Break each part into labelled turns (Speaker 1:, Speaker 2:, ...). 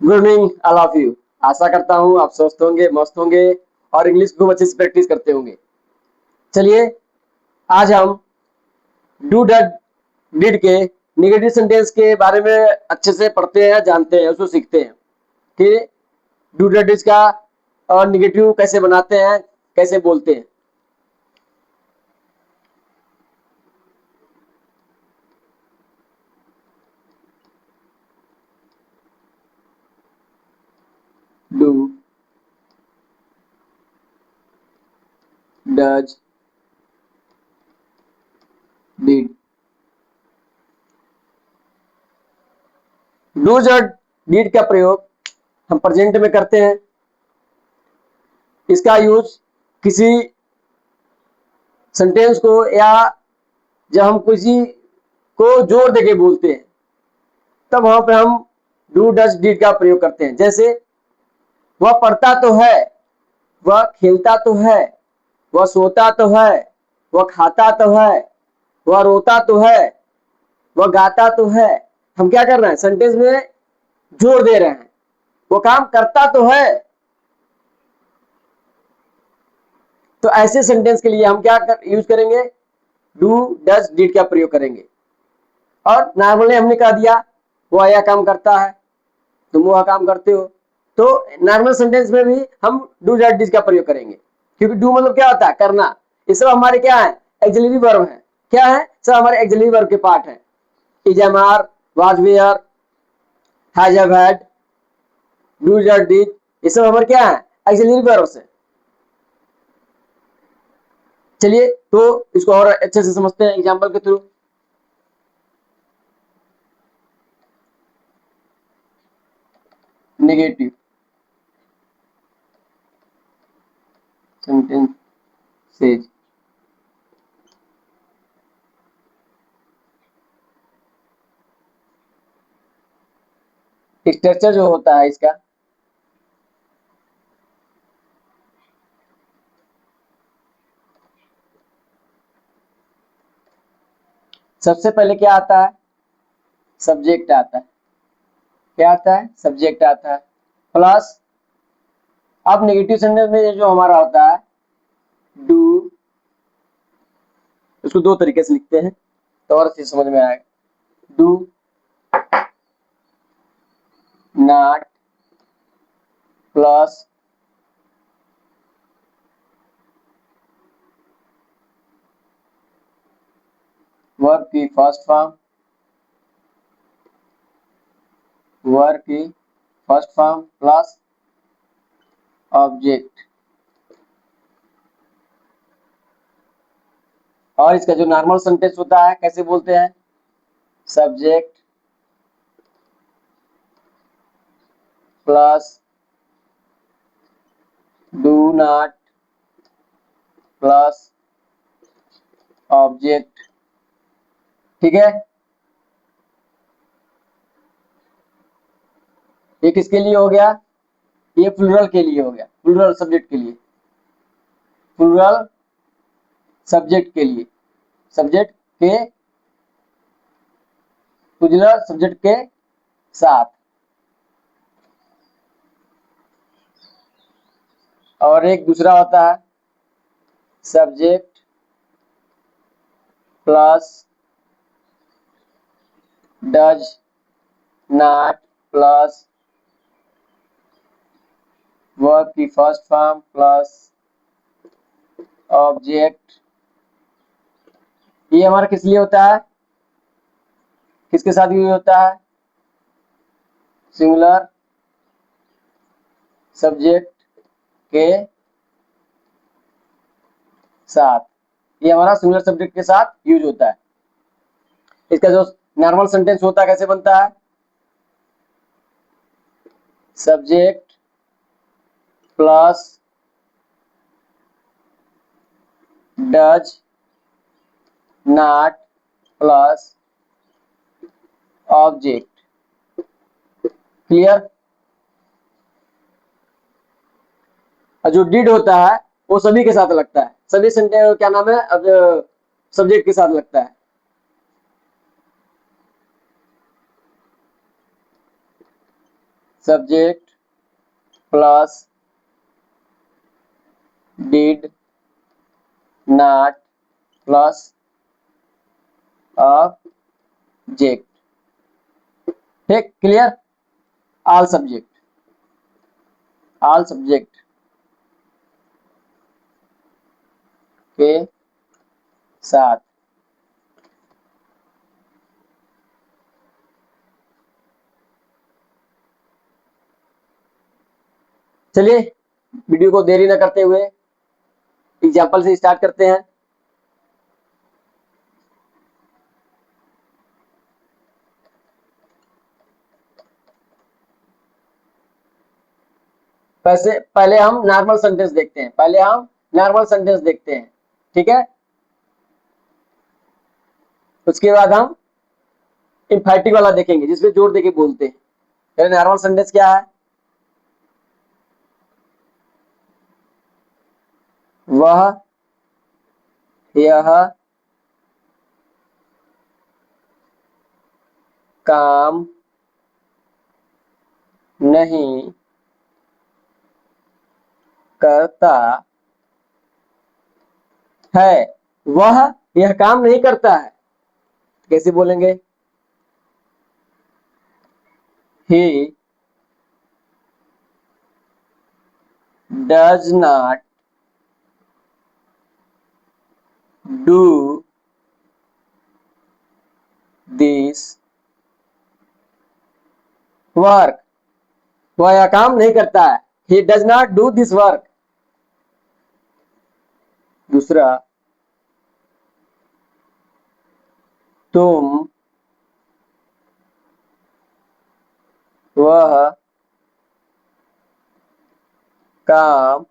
Speaker 1: Good evening all of you. आशा करता हूँ आप स्वस्थ होंगे, मस्त होंगे और इंग्लिश खूब अच्छे से प्रैक्टिस करते होंगे। चलिए आज हम डू डट डिड के नेगेटिव सेंटेंस के बारे में अच्छे से पढ़ते हैं, जानते हैं, उसको सीखते हैं कि डू डट डिड का और नेगेटिव कैसे बनाते हैं, कैसे बोलते हैं। Do does did. डूज और डिड का प्रयोग हम प्रेजेंट में करते हैं। इसका यूज किसी सेंटेंस को या जब हम किसी को जोर देके बोलते हैं तब वहां पे हम डू डज डिड का प्रयोग करते हैं। जैसे वह पढ़ता तो है, वह खेलता तो है, वह सोता तो है, वह खाता तो है, वह रोता तो है, वह गाता तो है। हम क्या कर रहे हैं, सेंटेंस में जोर दे रहे हैं। वो काम करता तो है। तो ऐसे सेंटेंस के लिए हम क्या यूज करेंगे, डू डज डिड का प्रयोग करेंगे। और नॉर्मली हमने कह दिया वो यह काम करता है, तुम वह काम करते हो, तो नॉर्मल सेंटेंस में भी हम डू डज डिड का प्रयोग करेंगे। क्योंकि डू मतलब क्या होता है, करना। ये सब हमारे क्या है, एक्सिलरी वर्ब है। क्या है, सब हमारे एक्सिलरी वर्ब के पार्ट है। Is am are, was were, has have had, do does did, ये सब हमारे क्या है, एक्सिलरी वर्ब्स है। चलिए तो इसको और अच्छे से समझते हैं एग्जांपल के थ्रू। Negative sentences. स्ट्रक्चर जो होता है इसका, सबसे पहले क्या आता है, सब्जेक्ट आता है। क्या आता है, सब्जेक्ट आता है प्लस। अब नेगेटिव सेंटेंस में जो हमारा होता है डू, इसको दो तरीके से लिखते हैं तो और अच्छे समझ में आएगा। डू नॉट प्लस वर्ब की फर्स्ट फॉर्म, वर्ब की फर्स्ट फॉर्म प्लस ऑब्जेक्ट। और इसका जो नॉर्मल सेंटेंस होता है कैसे बोलते हैं, subject plus do not plus object. ठीक है, ये किसके लिए हो गया, ये प्लूरल के लिए हो गया, प्लूरल सब्जेक्ट के लिए, प्लूरल सब्जेक्ट के लिए, सब्जेक्ट के प्लूरल सब्जेक्ट के साथ। और एक दूसरा होता है subject plus does not plus verb की फर्स्ट फॉर्म प्लस ऑब्जेक्ट। ये हमारा किस लिए होता है, किसके साथ यूज होता है, सिंगुलर सब्जेक्ट के साथ। ये हमारा सिंगुलर सब्जेक्ट के साथ यूज होता है। इसका जो नॉर्मल सेंटेंस होता है कैसे बनता है, subject plus does not plus object. Clear. और जो डिड होता है वो सभी के साथ लगता है, सभी सेंटेंस क्या नाम है, अब सब्जेक्ट के साथ लगता है। Subject plus did not plus object. ठीक, क्लियर। ऑल सब्जेक्ट के साथ चलिए वीडियो को देरी न करते हुए एग्जाम्पल से स्टार्ट करते हैं। पहले हम नॉर्मल सेंटेंस देखते हैं। ठीक है, उसके बाद हम इम्फैटिक वाला देखेंगे जिसमें जोर देके बोलते हैं। पहले नॉर्मल सेंटेंस क्या है? वह, यह काम नहीं करता है। वह यह काम नहीं करता है, कैसे बोलेंगे? He does not do this work. वह यह काम नहीं करता है। He does not do this work. दूसरा, तुम वह काम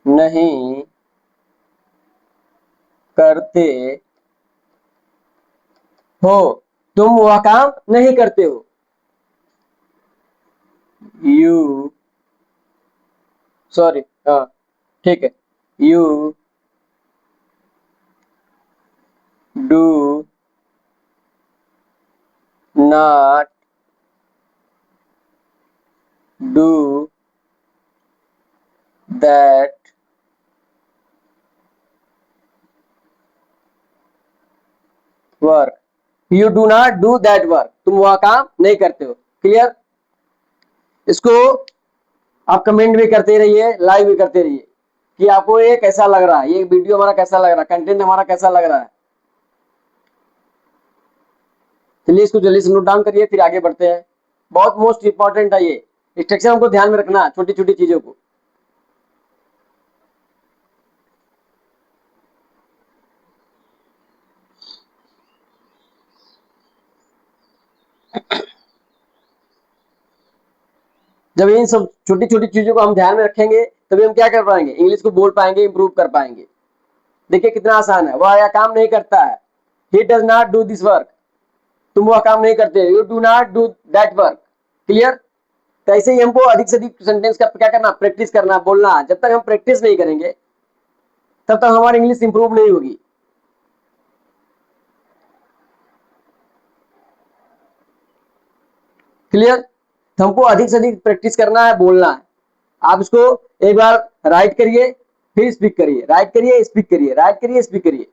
Speaker 1: नहीं करते हो। तुम वह काम नहीं करते हो। यू, सॉरी, हाँ ठीक है, you do not do that work. You do not do that work, तुम वह काम नहीं करते हो। क्लियर? इसको आप कमेंट भी करते रहिए, लाइक भी करते रहिए कि आपको ये कैसा लग रहा है, ये वीडियो हमारा कैसा लग रहा है, कंटेंट हमारा कैसा लग रहा है। चलिए इसको जल्दी से नोट डाउन करिए, फिर आगे बढ़ते हैं। बहुत मोस्ट इंपॉर्टेंट है ये इंस्ट्रक्शन, हमको ध्यान में रखना छोटी छोटी चीजों को। जब इन सब छोटी छोटी चीजों को हम ध्यान में रखेंगे तभी हम क्या कर पाएंगे, इंग्लिश को बोल पाएंगे, इंप्रूव कर पाएंगे। देखिए कितना आसान है। वह यह काम नहीं करता है। He does not do this work. तुम वह काम नहीं करते। You do not do that work. Clear? तो ऐसे ही हमको अधिक से अधिक सेंटेंस का क्या करना, प्रैक्टिस करना, बोलना। जब तक हम प्रैक्टिस नहीं करेंगे तब तक हमारी इंग्लिश इंप्रूव नहीं होगी। क्लियर? तो हमको अधिक से अधिक प्रैक्टिस करना है, बोलना है। आप इसको एक बार राइट करिए, फिर स्पीक करिए, राइट करिए, स्पीक करिए, राइट करिए, स्पीक करिए।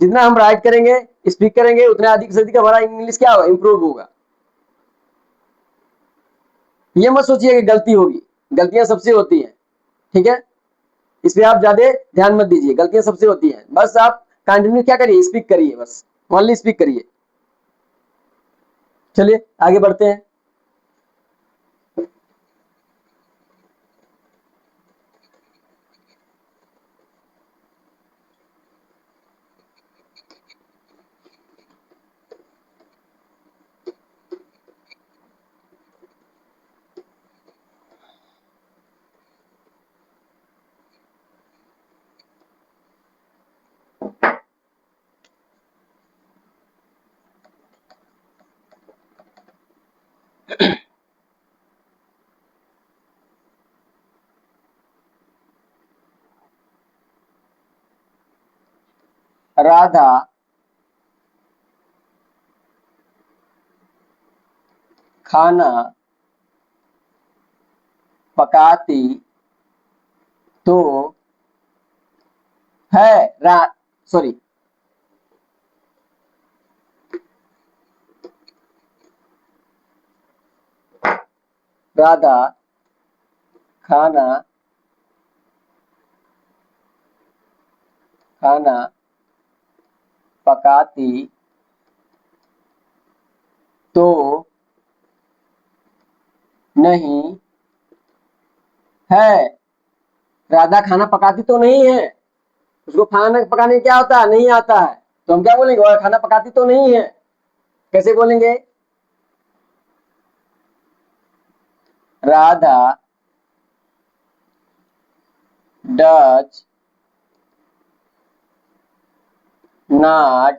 Speaker 1: जितना हम राइट करेंगे, स्पीक करेंगे, उतना अधिक से अधिक हमारा इंग्लिश क्या होगा, इंप्रूव होगा। ये मत सोचिए कि गलती होगी, गलतियां सबसे होती हैं। ठीक है, इस पे आप ज्यादा ध्यान मत दीजिए, गलतियां सबसे होती हैं। बस आप कंटिन्यू क्या करिए, स्पीक करिए, बस ओनली स्पीक करिए। चलिए आगे बढ़ते हैं। राधा खाना पकाती तो है सॉरी, राधा खाना खाना पकाती तो नहीं है। राधा खाना पकाती तो नहीं है, उसको खाना पकाने क्या होता है, नहीं आता है, तो हम क्या बोलेंगे, वह खाना पकाती तो नहीं है। कैसे बोलेंगे, Radha does not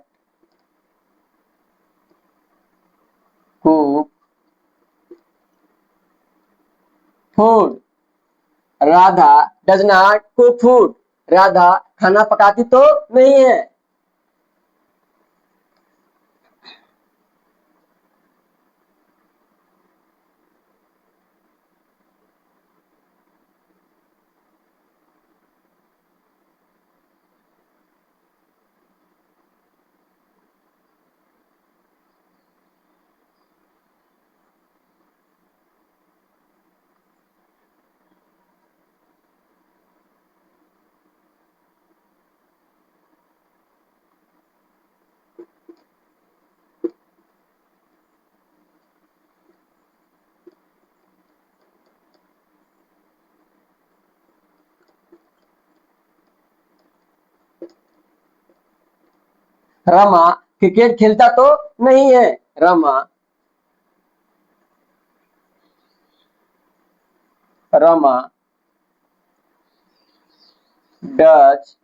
Speaker 1: cook food. Radha does not cook food, Radha खाना पकाती तो नहीं है। रमा क्रिकेट खेलता तो नहीं है। Rama Rama does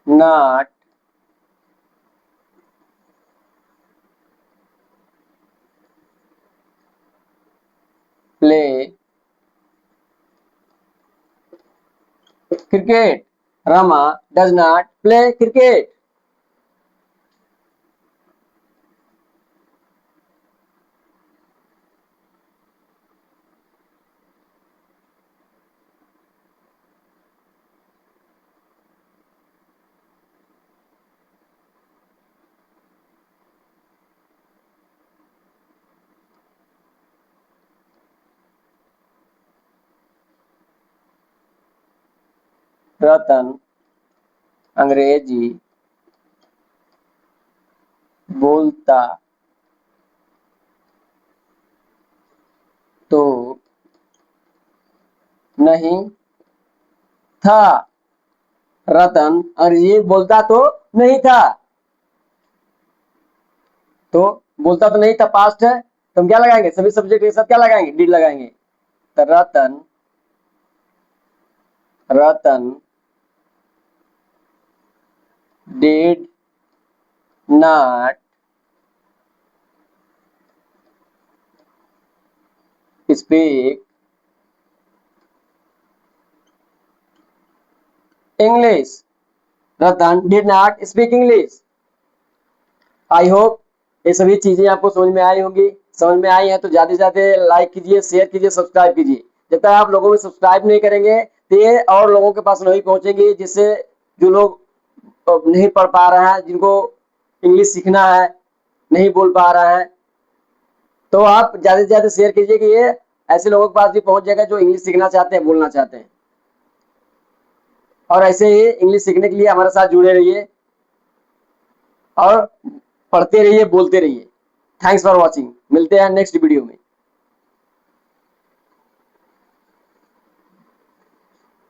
Speaker 1: not play cricket. Rama does not play cricket. Ratan अंग्रेजी बोलता तो नहीं था। रतन अंग्रेजी बोलता तो नहीं था, तो बोलता तो नहीं था पास्ट है, तो हम क्या लगाएंगे, सभी सब्जेक्ट के साथ क्या लगाएंगे, डिड लगाएंगे। तो Ratan Ratan did not speak English. Ratan did not speak English. I hope ये सभी चीजें आपको समझ में आई होंगी। समझ में आई है तो ज्यादा से ज्यादा लाइक कीजिए, शेयर कीजिए, सब्सक्राइब कीजिए। जब तक आप लोगों को सब्सक्राइब नहीं करेंगे तो ये और लोगों के पास नहीं पहुंचेंगे, जिससे जो लोग नहीं पढ़ पा रहे हैं, जिनको इंग्लिश सीखना है, नहीं बोल पा रहे हैं, तो आप ज्यादा से ज्यादा शेयर कीजिए कि ये ऐसे लोगों के पास भी पहुंच जाएगा जो इंग्लिश सीखना चाहते हैं, बोलना चाहते हैं। और ऐसे ही इंग्लिश सीखने के लिए हमारे साथ जुड़े रहिए और पढ़ते रहिए, बोलते रहिए। थैंक्स फॉर वॉचिंग, मिलते हैं नेक्स्ट वीडियो में।